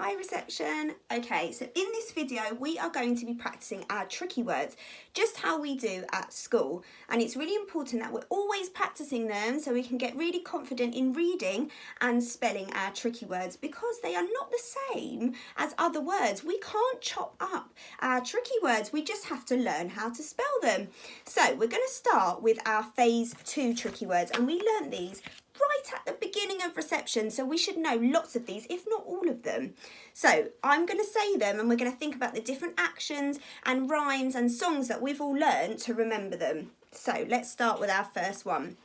Hi reception. Okay, so in this video we are going to be practicing our tricky words, just how we do at school. And it's really important that we're always practicing them so we can get really confident in reading and spelling our tricky words, because they are not the same as other words. We can't chop up our tricky words, we just have to learn how to spell them. So we're going to start with our phase 2 tricky words, and we learnt these right at the beginning of reception, so we should know lots of these, if not all of them. So I'm going to say them and we're going to think about the different actions and rhymes and songs that we've all learned to remember them. So let's start with our first one.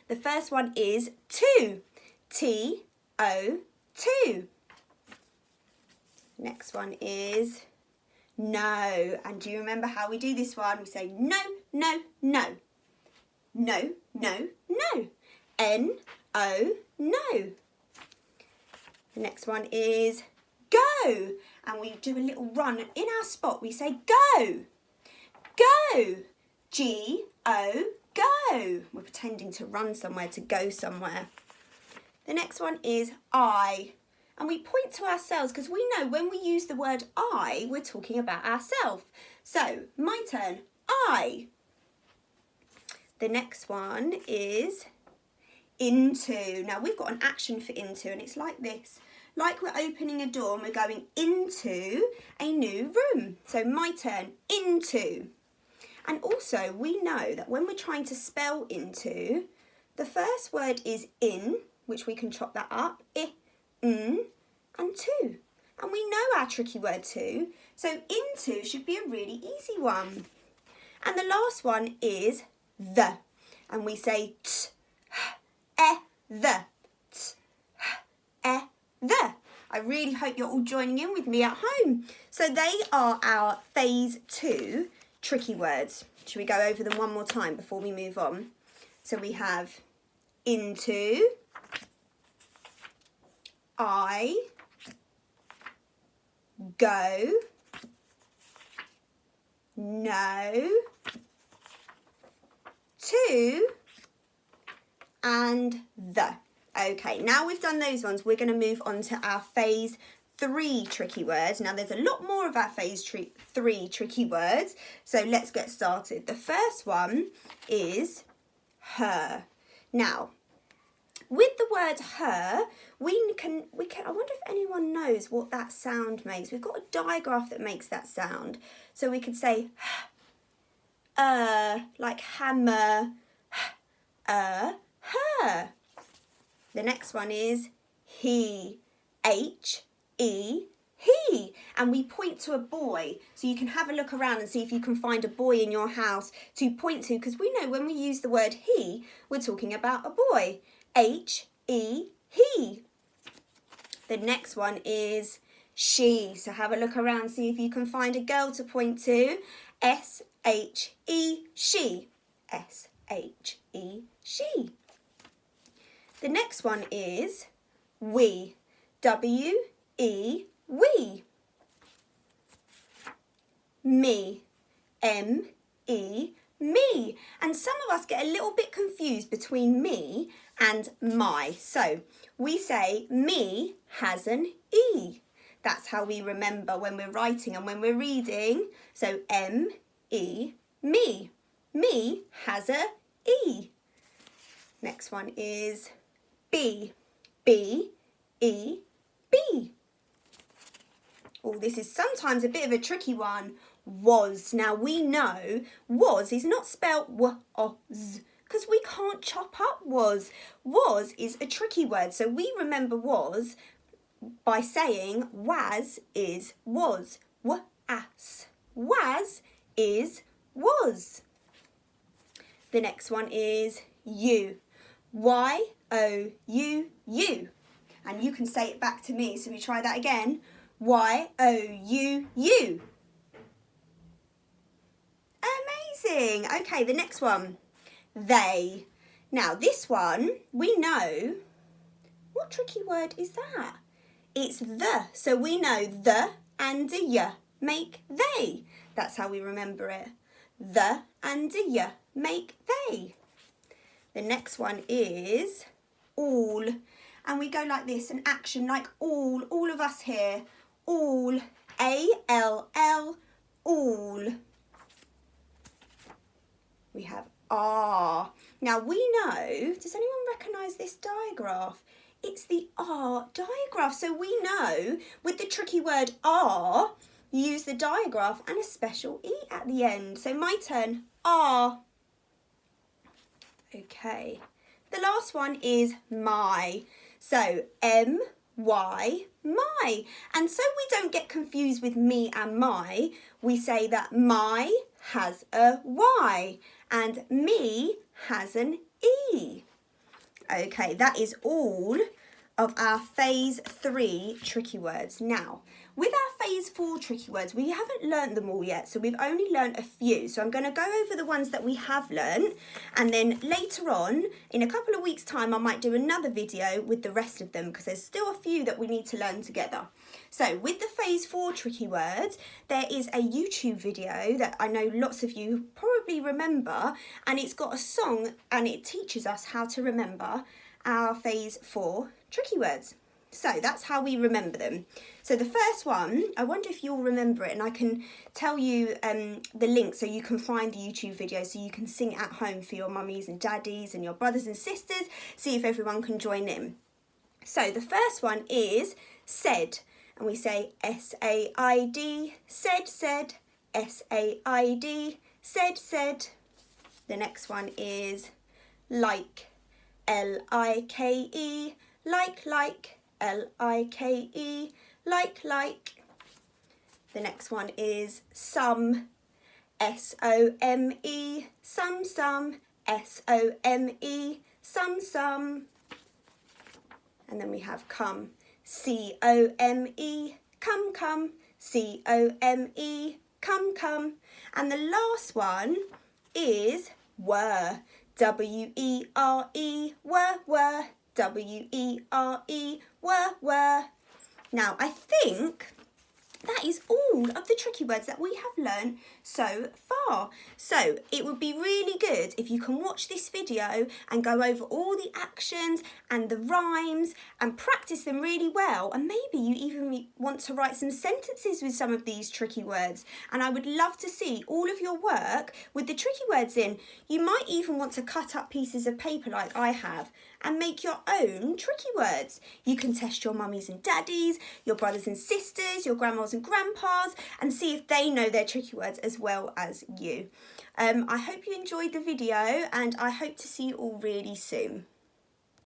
The first one is to. T-O-2. Next one is no. And do you remember how we do this one? We say no, no, no. No, no, no. N-O, no. The next one is go. And we do a little run. In our spot, we say go. Go. G-O, go. We're pretending to run somewhere, to go somewhere. The next one is I. And we point to ourselves because we know when we use the word I, we're talking about ourselves. So, my turn. I. The next one is into. Now we've got an action for into, and it's like this. Like we're opening a door and we're going into a new room. So my turn, into. And also we know that when we're trying to spell into, the first word is in, which we can chop that up, I, n, and to. And we know our tricky word to, so into should be a really easy one. And the last one is the, and we say t, the, t, the. I really hope you're all joining in with me at home. So they are our phase 2 tricky words. Should we go over them one more time before we move on? So we have into, I, go, no, to, and the. Okay, now we've done those ones, we're going to move on to our phase 3 tricky words. Now there's a lot more of our phase 3 tricky words, so let's get started. The first one is her. Now, with the word her, we can, I wonder if anyone knows what that sound makes. We've got a digraph that makes that sound. So we could say like hammer, her. The next one is he, H-E, he. And we point to a boy. So you can have a look around and see if you can find a boy in your house to point to, because we know when we use the word he, we're talking about a boy. H-E, he. The next one is she. So have a look around, see if you can find a girl to point to. S-H-E, she. S-H-E, she. The next one is we. W-E, we. Me. M-E, me. And some of us get a little bit confused between me and my. So we say me has an E. That's how we remember when we're writing and when we're reading. So M-E, me. Me has a E. Next one is B. B-E, B. Oh, this is sometimes a bit of a tricky one. Was. Now we know was is not spelled w-o-z, because we can't chop up was. Was is a tricky word, so we remember was by saying was is was. Was. Was is was. The next one is you. Y-O-U-U. And you can say it back to me, so we try that again. Y-O-U-U. Amazing. Okay, the next one. They. Now this one, we know, what tricky word is that? It's the. So we know the and a y make they. That's how we remember it. The and a y make they. The next one is all. and we go like this, an action like all of us here, all, A-L-L, all. We have R. Now we know, does anyone recognise this digraph? It's the R digraph. So we know with the tricky word R, you use the digraph and a special E at the end. So my turn, R. Okay, the last one is my. So M-Y, my. And so we don't get confused with me and my, we say that my has a Y and me has an E. Okay, that is all of our phase 3 tricky words. Now, with our phase 4 tricky words, we haven't learnt them all yet, so we've only learnt a few. So I'm going to go over the ones that we have learnt, and then later on, in a couple of weeks' time, I might do another video with the rest of them, because there's still a few that we need to learn together. So with the phase 4 tricky words, there is a YouTube video that I know lots of you probably remember, and it's got a song, and it teaches us how to remember our phase 4 tricky words. So that's how we remember them. So the first one, I wonder if you'll remember it, and I can tell you the link so you can find the YouTube video so you can sing it at home for your mummies and daddies and your brothers and sisters, see if everyone can join in. So the first one is said, and we say S-A-I-D, said, said, S-A-I-D, said, said. The next one is like, L-I-K-E, like, L-I-K-E, like. The next one is some, S-O-M-E, some, S-O-M-E, some. And then we have come, C-O-M-E, come, C-O-M-E, come. And the last one is were, W-E-R-E, were, W-E-R-E, were. Now, I think that is all of the tricky words that we have learned so far. So it would be really good if you can watch this video and go over all the actions and the rhymes and practice them really well. And maybe you even want to write some sentences with some of these tricky words. And I would love to see all of your work with the tricky words in. You might even want to cut up pieces of paper like I have and make your own tricky words. You can test your mummies and daddies, your brothers and sisters, your grandmas and grandpas, and see if they know their tricky words as well as you. I hope you enjoyed the video, and I hope to see you all really soon.